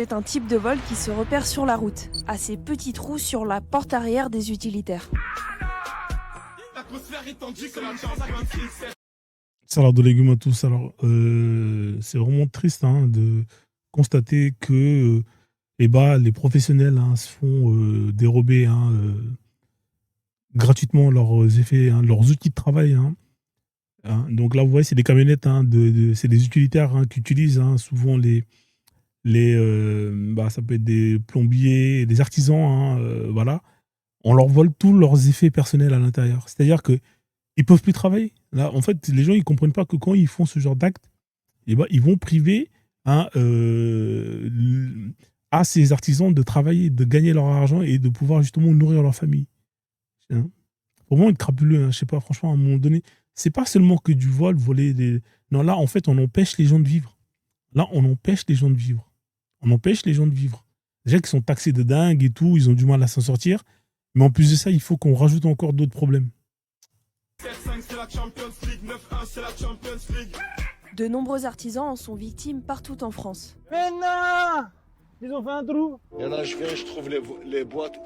C'est un type de vol qui se repère sur la route, à ces petits trous sur la porte arrière des utilitaires. Salade de légumes à tous. Alors, c'est vraiment triste de constater que les professionnels se font dérober gratuitement leurs effets, leurs outils de travail. Donc là, vous voyez, c'est des camionnettes, c'est des utilitaires qui utilisent souvent ça peut être des plombiers, des artisans, voilà. On leur vole tous leurs effets personnels à l'intérieur. C'est-à-dire que ils peuvent plus travailler. Là, en fait, les gens ils comprennent pas que quand ils font ce genre d'acte, ils vont priver à ces artisans de travailler, de gagner leur argent et de pouvoir justement nourrir leur famille. Vraiment être crapuleux, je sais pas, franchement, à un moment donné, c'est pas seulement que du vol, voler des. Non, là, en fait, on empêche les gens de vivre. Là, on empêche les gens de vivre. On empêche les gens de vivre. Déjà qu'ils sont taxés de dingue et tout, ils ont du mal à s'en sortir. Mais en plus de ça, il faut qu'on rajoute encore d'autres problèmes. De nombreux artisans en sont victimes partout en France. Mais non! Ils ont fait un trou. Il y en a, je viens, je trouve les boîtes.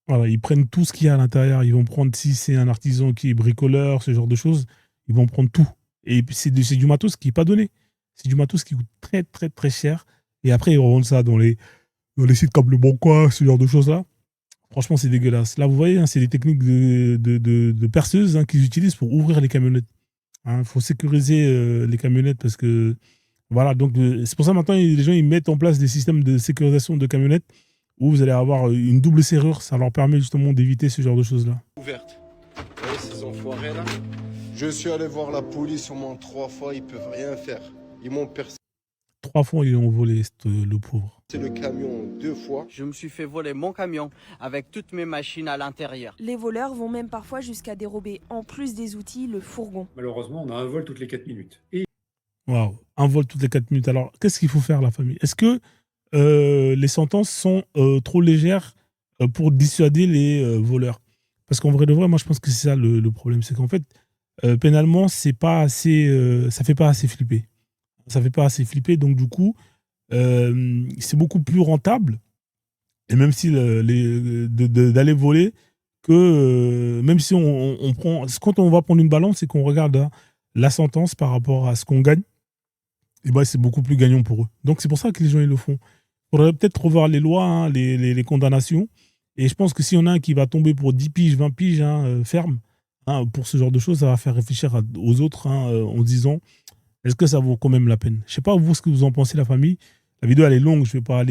Voilà, ils prennent tout ce qu'il y a à l'intérieur. Ils vont prendre, si c'est un artisan qui est bricoleur, ce genre de choses, ils vont prendre tout. Et c'est du matos qui n'est pas donné. C'est du matos qui coûte très, très, très cher. Et après, ils revendent ça dans les sites comme Le Bon Coin, ce genre de choses-là. Franchement, c'est dégueulasse. Là, vous voyez, c'est des techniques de perceuses qu'ils utilisent pour ouvrir les camionnettes. Il faut sécuriser les camionnettes parce que... Voilà, donc c'est pour ça maintenant, les gens ils mettent en place des systèmes de sécurisation de camionnettes où vous allez avoir une double serrure. Ça leur permet justement d'éviter ce genre de choses-là. Ouverte. Vous voyez ces enfoirés là? Je suis allé voir la police au moins 3 fois, ils peuvent rien faire. Ils m'ont percé 3 fois, ils ont volé le pauvre. le camion 2 fois. Je me suis fait voler mon camion avec toutes mes machines à l'intérieur. Les voleurs vont même parfois jusqu'à dérober, en plus des outils, le fourgon. Malheureusement, on a un vol toutes les 4 minutes. Et Waouh, un vol toutes les 4 minutes. Alors, qu'est-ce qu'il faut faire, la famille? Est-ce que les sentences sont trop légères pour dissuader les voleurs? Parce qu'en vrai de vrai, moi, je pense que c'est ça le problème. C'est qu'en fait, pénalement, c'est pas assez, ça fait pas assez flipper. Ça fait pas assez flipper. Donc, du coup, c'est beaucoup plus rentable. Et même si d'aller voler, que même si on prend. Quand on va prendre une balance, c'est qu'on regarde la sentence par rapport à ce qu'on gagne. Et c'est beaucoup plus gagnant pour eux. Donc, c'est pour ça que les gens ils le font. Il faudrait peut-être revoir les lois, les condamnations. Et je pense que s'il y en a un qui va tomber pour 10 piges, 20 piges, ferme, pour ce genre de choses, ça va faire réfléchir aux autres en se disant, est-ce que ça vaut quand même la peine? Je ne sais pas, vous, ce que vous en pensez, la famille. La vidéo, elle est longue, je ne vais pas aller